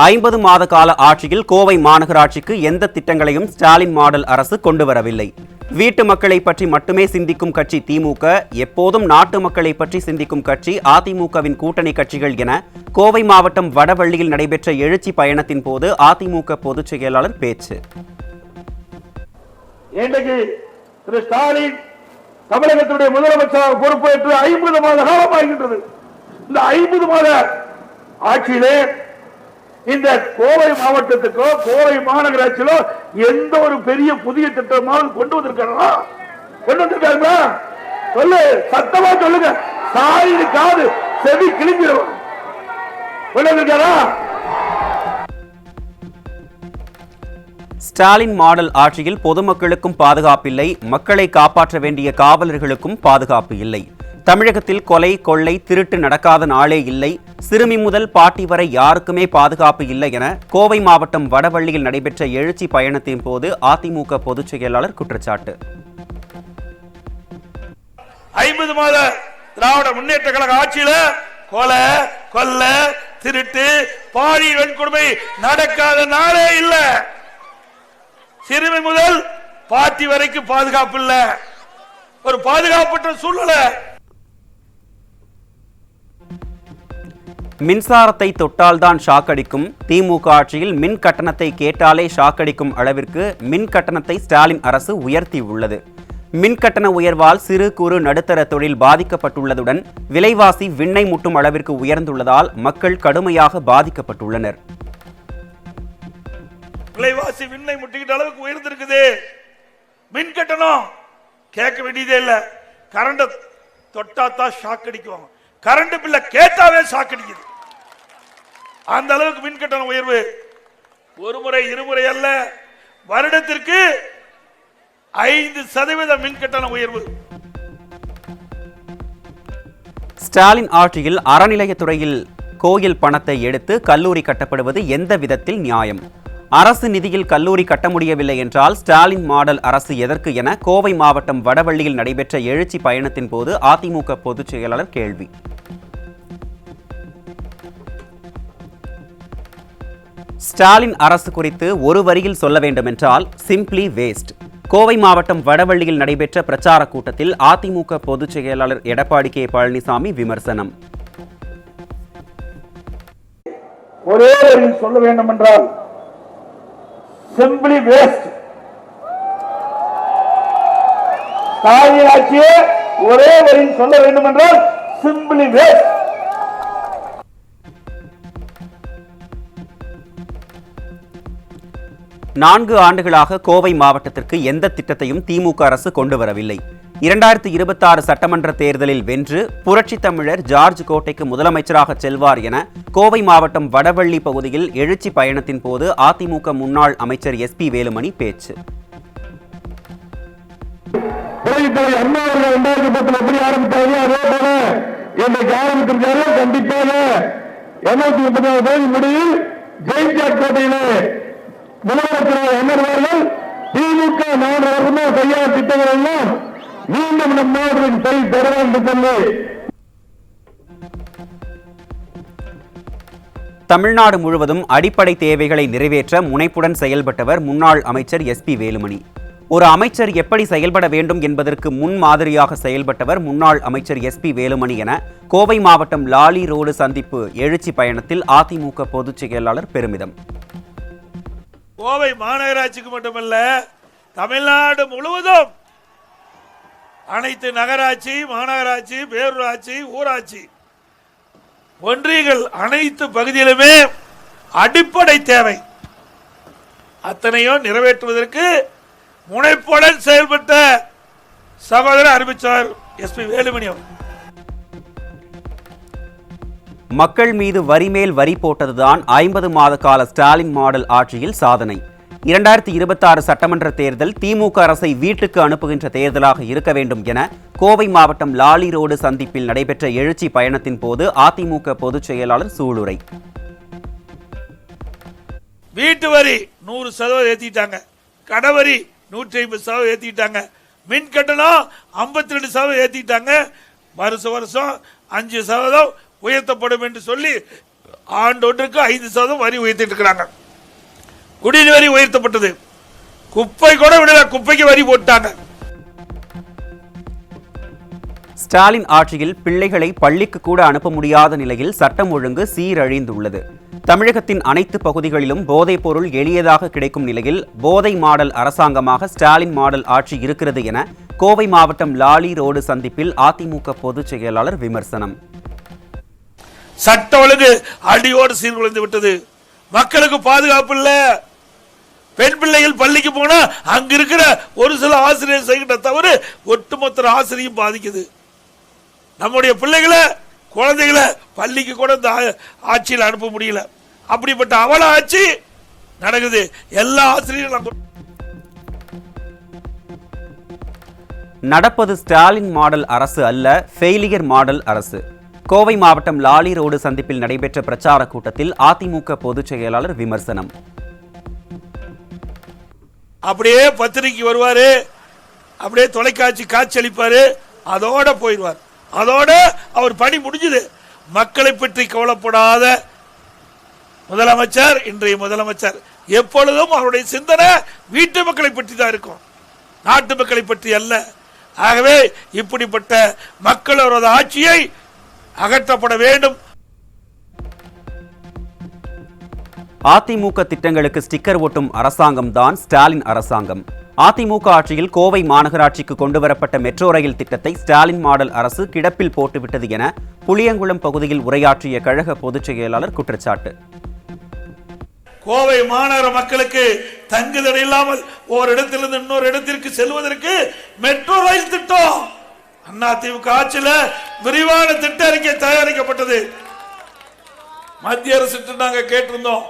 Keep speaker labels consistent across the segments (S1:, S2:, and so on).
S1: 50 மாத கால ஆட்சியில் கோவை மாநகராட்சிக்கு எந்த திட்டங்களையும் ஸ்டாலின் மாடல் அரசு கொண்டு வரவில்லை. வீட்டு மக்களை பற்றி மட்டுமே சிந்திக்கும் கட்சி திமுக, எப்போதும் நாட்டு மக்களை பற்றி சிந்திக்கும் கட்சி அதிமுகவின் கூட்டணி கட்சிகள் என கோவை மாவட்டம் வடவள்ளியில் நடைபெற்ற எழுச்சி பயணத்தின் போது அதிமுக பொதுச் செயலாளர் பேச்சு.
S2: திரு ஸ்டாலின் தமிழகத்துடைய முதலமைச்சராக பொறுப்பேற்று 50 மாத காலம் ஆகின்றது. இந்த 50 மாத ஆட்சியிலே இந்த கோவை மாவட்டத்துக்கோ கோவை மாநகராட்சியிலோ எந்த ஒரு பெரிய புதிய திட்டமாவது கொண்டு வந்திருக்காங்களா? சொல்லு, சத்தமா சொல்லுங்க. சாயிரு காது செவி கிழிஞ்சிடும். கொண்டு வந்திருக்காரா?
S1: ஸ்டாலின் மாடல் ஆட்சியில் பொதுமக்களுக்கும் பாதுகாப்பில்லை, மக்களை காப்பாற்ற வேண்டிய காவலர்களுக்கும் பாதுகாப்பு இல்லை. தமிழகத்தில் கொலை, கொள்ளை, திருட்டு நடக்காத நாளே இல்லை. சிறுமி முதல் பாட்டி வரை யாருக்குமே பாதுகாப்பு இல்லை என கோவை மாவட்டம் வடவள்ளியில் நடைபெற்ற எழுச்சி பயணத்தின் போது அதிமுக பொதுச் செயலாளர் குற்றச்சாட்டு.
S2: 50 மாத திராவிட முன்னேற்ற கழக ஆட்சியில கொலை, கொள்ள, திருட்டு, பாலியல் வன்கொடுமை நடக்காத நாளே இல்ல. சிறுமி முதல் பாட்டி வரைக்கும் பாதுகாப்பு இல்ல. ஒரு பாதுகாப்பற்ற சூழ்நிலை.
S1: மின்சாரத்தை தொட்டால்தான் ஷாக்கடிக்கும். திமுக ஆட்சியில் மின் கட்டணத்தை கேட்டாலே ஷாக்கடிக்கும் அளவிற்கு மின் கட்டணத்தை ஸ்டாலின் அரசு உயர்த்தி உள்ளது. மின் கட்டண உயர்வால் சிறு குறு நடுத்தர தொழில் பாதிக்கப்பட்டுள்ளதுடன் விலைவாசி விண்ணை முட்டும் அளவிற்கு உயர்ந்துள்ளதால் மக்கள் கடுமையாக பாதிக்கப்பட்டுள்ளனர்.
S2: விலைவாசி விண்ணை முட்டிக்கிட்ட அளவுக்கு உயர்ந்திருக்குது. மின் கட்டணம் கேட்க வேண்டியதே இல்ல. கரண்ட் தொட்டாத்தான் ஷாக் அடிக்கும். கரண்ட் பில்ல கேட்டாவே ஷாக் அடிக்குது. அந்த அளவுக்கு மின் கட்டண உயர்வு. ஒரு முறை இருமுறை அல்ல, வருடத்திற்கு 5% மின் கட்டண உயர்வு.
S1: ஸ்டாலின் ஆட்சியில் அறநிலையத்துறையில் கோயில் பணத்தை எடுத்து கல்லூரி கட்டப்படுவது எந்த விதத்தில் நியாயம்? அரசு நிதியில் கல்லூரி கட்ட முடியவில்லை என்றால் ஸ்டாலின் மாடல் அரசு எதற்கு என கோவை மாவட்டம் வடவள்ளியில் நடைபெற்ற எழுச்சி பயணத்தின் போது அதிமுக பொதுச் செயலாளர் கேள்வி. ஸ்டாலின் அரசு குறித்து ஒரு வரியில் சொல்ல வேண்டுமென்றால் சிம்பிளி வேஸ்ட். கோவை மாவட்டம் வடவள்ளியில் நடைபெற்ற பிரச்சார கூட்டத்தில் அதிமுக பொதுச் செயலாளர் எடப்பாடி கே பழனிசாமி விமர்சனம்.
S2: ஒரே வரியில் சொல்ல வேண்டும் என்றால் சிம்பிளி வேஸ்ட். ஸ்டாலின் ஆட்சியே ஒரே வரியில் சொல்ல வேண்டும் என்றால் சிம்பிளி வேஸ்ட்.
S1: நான்கு ஆண்டுகளாக கோவை மாவட்டத்திற்கு எந்த திட்டத்தையும் திமுக அரசு கொண்டு வரவில்லை. 2026 சட்டமன்ற தேர்தலில் வென்று புரட்சி தமிழர் ஜார்ஜ் கோட்டைக்கு முதலமைச்சராக செல்வார் என கோவை மாவட்டம் வடவள்ளி பகுதியில் எழுச்சி பயணத்தின் போது அதிமுக முன்னாள் அமைச்சர் SP வேலுமணி பேச்சு.
S2: முதலமைச்சர்கள் திமுக நாடுகளுமே செய்யாத திட்டங்கள் எல்லாம் மீண்டும் நம் நாடுகளுக்கு செய்து தர வேண்டும் என்று
S1: தமிழ்நாடு முழுவதும் அடிப்படை தேவைகளை நிறைவேற்ற முனைப்புடன் செயல்பட்டவர் முன்னாள் அமைச்சர் SP வேலுமணி. ஒரு அமைச்சர் எப்படி செயல்பட வேண்டும் என்பதற்கு முன்மாதிரியாக செயல்பட்டவர் முன்னாள் அமைச்சர் SP வேலுமணி என கோவை மாவட்டம் லாலி ரோடு சந்திப்பு எழுச்சி பயணத்தில் அதிமுக பொதுச் செயலாளர் பெருமிதம்.
S2: கோவை மாநகராட்சிக்கு மட்டுமல்ல, தமிழ்நாடு முழுவதும் அனைத்து நகராட்சி, மாநகராட்சி, பேரூராட்சி, ஊராட்சி, ஒன்றியங்கள் அனைத்து பகுதியிலுமே அடிப்படை தேவை அத்தனையும் நிறைவேற்றுவதற்கு முனைப்புடன் செயல்பட்ட சகோதரர் அறிவிச்சார் SP வேலுமணி அவர்கள்.
S1: மக்கள் மீது வரி மேல் வரி போட்டதுதான் 50 மாத கால ஸ்டாலின் மாடல் ஆட்சியில் சாதனை. 2026 சட்டமன்ற தேர்தல் திமுக அரசை வீட்டுக்கு அனுப்புகின்ற தேர்தலாக இருக்க வேண்டும் என கோவை மாவட்டம் லாலி ரோடு சந்திப்பில் நடைபெற்ற எழுச்சி பயணத்தின் போது அதிமுக பொதுச் செயலாளர் சூளுரை.
S2: வீட்டு வரி 100% ஏத்திட்டாங்க, கடவரி 150% ஏத்திட்டாங்க, மின் கட்டணம் 52% ஏத்திட்டாங்க, வருஷம் 5% உயர்த்தப்படும் என்று சொல்லி ஆண்டொன்றுக்கு 5% வரி உயர்த்திட்டு இருக்கிறாங்க. குடிநீர் வரி உயர்த்தப்பட்டது. குப்பை கூட விடல, குப்பைக்கு வரி போட்டாங்க.
S1: ஸ்டாலின் ஆட்சியில் பிள்ளைகளை பள்ளிக்கு கூட அனுப்ப முடியாத நிலையில் சட்டம் ஒழுங்கு சீரழிந்துள்ளது. தமிழகத்தின் அனைத்து பகுதிகளிலும் போதைப் பொருள் எளியதாக கிடைக்கும் நிலையில் போதை மாடல் அரசாங்கமாக ஸ்டாலின் மாடல் ஆட்சி இருக்கிறது என கோவை மாவட்டம் லாலி ரோடு சந்திப்பில் அதிமுக பொதுச் செயலாளர் விமர்சனம்.
S2: சட்ட ஒழுங்கு அடியோடு சீர்குலைந்து விட்டது. மக்களுக்கு பாதுகாப்பு இல்ல. பெண் பிள்ளைகள் பள்ளிக்கு போனா அங்க இருக்கிற ஒரு சில ஆசிரியர் செய்கின்ற தவறு ஒட்டுமொத்த ஆசிரியரும் பாதிக்குது. நம்முடைய பிள்ளைகளை குழந்தைகளை பள்ளிக்கு கூட இந்த ஆட்சியில் அனுப்ப முடியல. அப்படிப்பட்ட அவல ஆட்சி நடக்குது. எல்லா ஆசிரியர்களும்
S1: நடப்பது ஸ்டாலின் மாடல் அரசு அல்ல, ஃபெயிலியர் மாடல் அரசு. கோவை மாவட்டம் லாலி ரோடு சந்திப்பில் நடைபெற்ற பிரச்சார கூட்டத்தில் அதிமுக பொதுச் செயலாளர் விமர்சனம்.
S2: அப்படியே பத்திரிகை வருவாரு, அப்படியே தொலைக்காட்சி காட்சியளிப்பாரு, அதோட போயிடுவார். அதோட அவர் பணி முடிஞ்சது. மக்களை பற்றி கவலைப்படாத முதலமைச்சர் இன்றைய முதலமைச்சர். எப்பொழுதும் அவருடைய சிந்தனை வீட்டு மக்களை பற்றி தான் இருக்கும், நாட்டு மக்களை பற்றி அல்ல. ஆகவே இப்படிப்பட்ட மக்களோட ஆட்சியை அகற்றப்பட வேண்டும்.
S1: அதிமுக திட்டங்களுக்கு ஸ்டிக்கர் ஒட்டும் அரசாங்கம் தான் ஸ்டாலின் அரசாங்கம். அதிமுக ஆட்சியில் கோவை மாநகராட்சிக்கு கொண்டுவரப்பட்ட மெட்ரோ ரயில் திட்டத்தை ஸ்டாலின் மாடல் அரசு கிடப்பில் போட்டுவிட்டது என புளியங்குளம் பகுதியில் உரையாற்றிய கழக பொதுச் செயலாளர் குற்றச்சாட்டு.
S2: கோவை மாநகர மக்களுக்கு தங்குதடை இல்லாமல் ஒரு இடத்திலிருந்து இன்னொரு இடத்திற்கு செல்வதற்கு மெட்ரோ ரயில் திட்டம் அதிமுக ஆட்சியில் விரிவான திட்ட அறிக்கை தயாரிக்கப்பட்டது. மத்திய அரசு நாங்கள் கேட்டிருந்தோம்,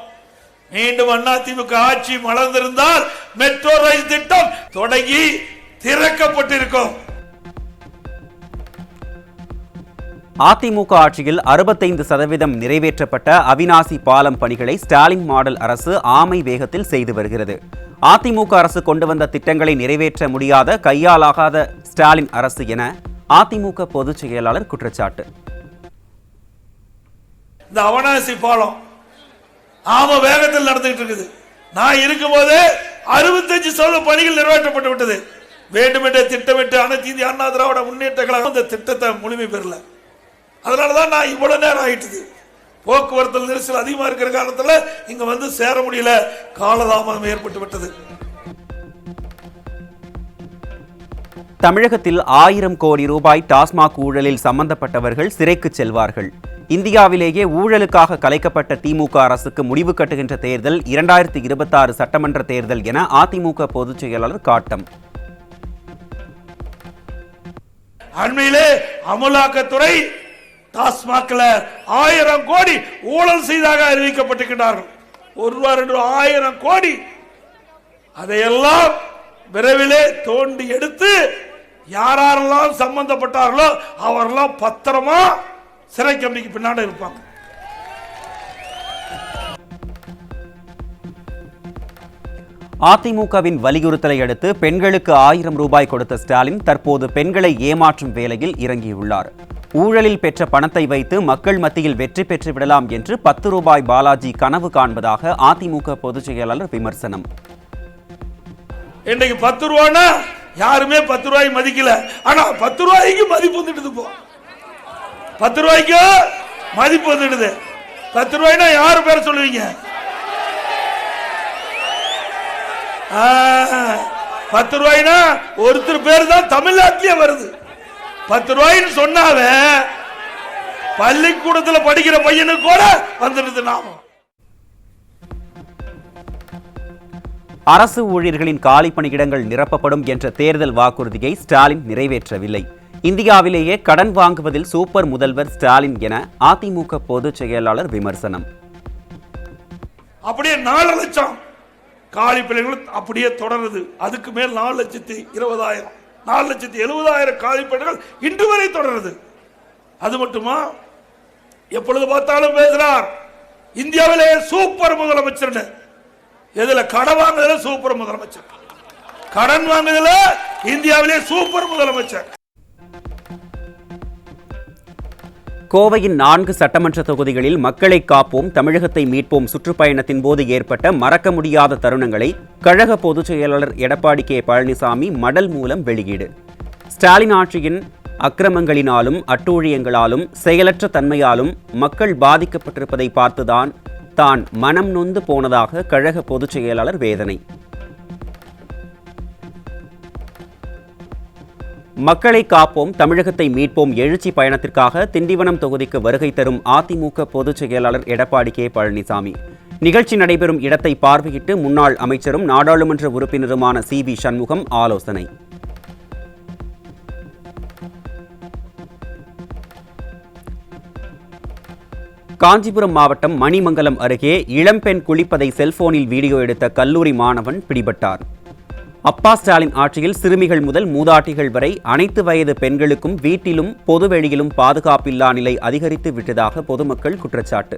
S2: மீண்டும் அதிமுக ஆட்சி மலர்ந்திருந்தால் மெட்ரோ ரயில் திட்டம் தொடங்கி திறக்கப்பட்டிருக்கும்.
S1: அதிமுக ஆட்சியில் 65% நிறைவேற்றப்பட்ட அவிநாசி பாலம் பணிகளை ஸ்டாலின் மாடல் அரசு ஆமை வேகத்தில் செய்து வருகிறது. அதிமுக அரசு கொண்டு வந்த திட்டங்களை நிறைவேற்ற முடியாத கையாலாகாத ஸ்டாலின் அரசு என அதிமுக பொதுச் செயலாளர் குற்றச்சாட்டு.
S2: இந்த அவிநாசி பாலம் ஆம வேகத்தில் நடந்துகிட்டு இருக்குது. நான் இருக்கும் போது 65% பணிகள் நிறைவேற்றப்பட்டு விட்டது. வேண்டுமென்றே திட்டமிட்டு அனைத்து இந்திய அண்ணா திராவிட முன்னேற்ற கழகம் இந்த திட்டத்தை முழுமை பெறல. அதனாலதான் நான் இவ்வளவு நேரம் ஆயிட்டுது. போக்குவரத்து நெரிசல் அதிகமா இருக்கிற காலத்துல இங்க வந்து சேர முடியல, காலதாமதம் ஏற்பட்டு விட்டது.
S1: தமிழகத்தில் 1000 கோடி ரூபாய் டாஸ்மாக் ஊழலில் சம்பந்தப்பட்டவர்கள் சிறைக்கு செல்வார்கள். இந்தியாவிலேயே ஊழலுக்காக கலைக்கப்பட்ட திமுக அரசுக்கு முடிவு கட்டுகின்ற தேர்தல் 2026 சட்டமன்ற தேர்தல் என அதிமுக பொதுச் செயலாளர் காட்டம்.
S2: அண்மையிலே அமலாக்கத்துறை டாஸ்மாக்ல 1000 கோடி ஊழல் செய்தாக அறிவிக்கப்பட்டிருக்கிறார்கள். 1-2 கோடி அதையெல்லாம் விரைவிலே தோண்டி எடுத்து யாரெல்லாம் சம்பந்தப்பட்டார்களோ அவரெல்லாம் பத்திரமா சிறை கம்பிக்கு பின்னாடி இருப்பாங்க.
S1: அதிமுகவின் வலியுறுத்தலை அடுத்து பெண்களுக்கு 1000 ரூபாய் கொடுத்த ஸ்டாலின் தற்போது பெண்களை ஏமாற்றும் வேலையில் இறங்கியுள்ளார். ஊழலில் பெற்ற பணத்தை வைத்து மக்கள் மத்தியில் வெற்றி பெற்று விடலாம் என்று 10 ரூபாய் பாலாஜி கனவு காண்பதாக அதிமுக பொதுச் செயலாளர் விமர்சனம்.
S2: இன்னைக்கு 10 ரூபாய்னா யாருமே 10 ரூபாய் மதிக்கல. ஆனா 10 ரூபாய்க்கு மதிப்பு வந்துடுது. போ 10 ரூபாய்க்கு மதிப்பு வந்துடுது. 10 ரூபாய்னா யாரு பேர் சொல்லுவீங்க? 10 ரூபாய்னா ஒருத்தர் பேர் தான் தமிழ்நாட்டிலே வருது. 10 ரூபாய்னு சொன்னாவே பள்ளிக்கூடத்தில் படிக்கிற பையனுக்கு கூட வந்துடுது. நாம
S1: அரசு ஊழியர்களின் காலி பணியிடங்கள் நிரப்பப்படும் என்ற தேர்தல் வாக்குறுதியை ஸ்டாலின் நிறைவேற்றவில்லை. இந்தியாவிலேயே கடன் வாங்குவதில் சூப்பர் முதல்வர் ஸ்டாலின் என அதிமுக பொதுச் செயலாளர் விமர்சனம்.
S2: அப்படியே 4 லட்சம் காலி பணிகள் அப்படியே தொடருது. அதுக்கு மேல் 4,20,000 4,70,000 காலி பணிகள் இன்று வரை தொடருது. அது மட்டுமா, எப்பொழுது பார்த்தாலும் பேசுறார் இந்தியாவிலே சூப்பர் முதலமைச்சர். எதுல? கடன் வாங்குதல சூப்பர் முதலமைச்சர். கடன் வாங்குதல இந்தியாவிலே சூப்பர் முதலமைச்சர்.
S1: கோவையின் 4 சட்டமன்ற தொகுதிகளில் மக்களை காப்போம் தமிழகத்தை மீட்போம் சுற்றுப்பயணத்தின் போது ஏற்பட்ட மறக்க முடியாத தருணங்களை கழக பொதுச் செயலாளர் எடப்பாடி கே பழனிசாமி மடல் மூலம் வெளியீடு. ஸ்டாலின் ஆட்சியின் அக்கிரமங்களினாலும் அட்டூழியங்களாலும் செயலற்ற தன்மையாலும் மக்கள் பாதிக்கப்பட்டிருப்பதை பார்த்துதான் தான் மனம் நொந்து போனதாக கழக பொதுச் செயலாளர் வேதனை. மக்களை காப்போம் தமிழகத்தை மீட்போம் எழுச்சி பயணத்திற்காக திண்டிவனம் தொகுதிக்கு வருகை தரும் அதிமுக பொதுச் செயலாளர் எடப்பாடி கே பழனிசாமி நிகழ்ச்சி நடைபெறும் இடத்தை பார்வையிட்டு முன்னாள் அமைச்சரும் நாடாளுமன்ற உறுப்பினருமான சி.வி. சண்முகம் ஆலோசனை. காஞ்சிபுரம் மாவட்டம் மணிமங்கலம் அருகே இளம்பெண் குளிப்பதை செல்போனில் வீடியோ எடுத்த கல்லூரி மாணவன் பிடிபட்டார். அப்பா ஸ்டாலின் ஆட்சியில் சிறுமிகள் முதல் மூதாட்டிகள் வரை அனைத்து வயது பெண்களுக்கும் வீட்டிலும் பொதுவெளியிலும் பாதுகாப்பில்லா நிலை அதிகரித்து விட்டதாக பொதுமக்கள் குற்றச்சாட்டு.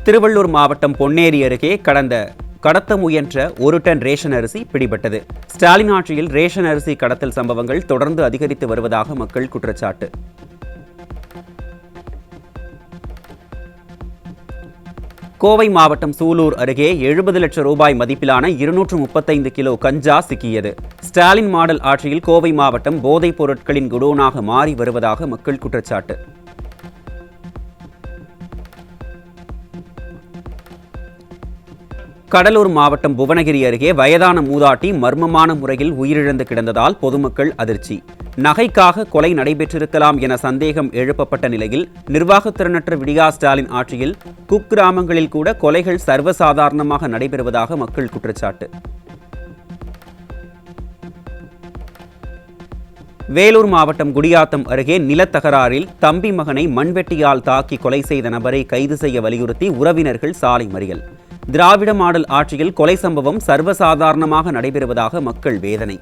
S1: திருவள்ளூர் மாவட்டம் பொன்னேரி அருகே கடத்த முயன்ற 1 டன் ரேஷன் அரிசி பிடிபட்டது. ஸ்டாலின் ஆட்சியில் ரேஷன் அரிசி கடத்தல் சம்பவங்கள் தொடர்ந்து அதிகரித்து வருவதாக மக்கள் குற்றச்சாட்டு. கோவை மாவட்டம் சூலூர் அருகே 70 லட்சம் ரூபாய் மதிப்பிலான 235 கிலோ கஞ்சா சிக்கியது. ஸ்டாலின் மாடல் ஆட்சியில் கோவை மாவட்டம் போதைப் பொருட்களின் குடோனாக மாறி வருவதாக மக்கள் குற்றச்சாட்டு. கடலூர் மாவட்டம் புவனகிரி அருகே வயதான மூதாட்டி மர்மமான முறையில் உயிரிழந்து கிடந்ததால் பொதுமக்கள் அதிர்ச்சி. நகைக்காக கொலை நடைபெற்றிருக்கலாம் என சந்தேகம் எழுப்பப்பட்ட நிலையில் நிர்வாகத்திறனற்ற விடியா ஸ்டாலின் ஆட்சியில் குக்கிராமங்களில் கூட கொலைகள் சர்வசாதாரணமாக நடைபெறுவதாக மக்கள் குற்றச்சாட்டு. வேலூர் மாவட்டம் குடியாத்தம் அருகே நிலத்தகராறில் தம்பி மகனை மண்வெட்டியால் தாக்கி கொலை செய்த நபரை கைது செய்ய வலியுறுத்தி உறவினர்கள் சாலை மறியல். திராவிட மாடல் ஆட்சியில் கொலை சம்பவம் சர்வசாதாரணமாக நடைபெறுவதாக மக்கள் வேதனை.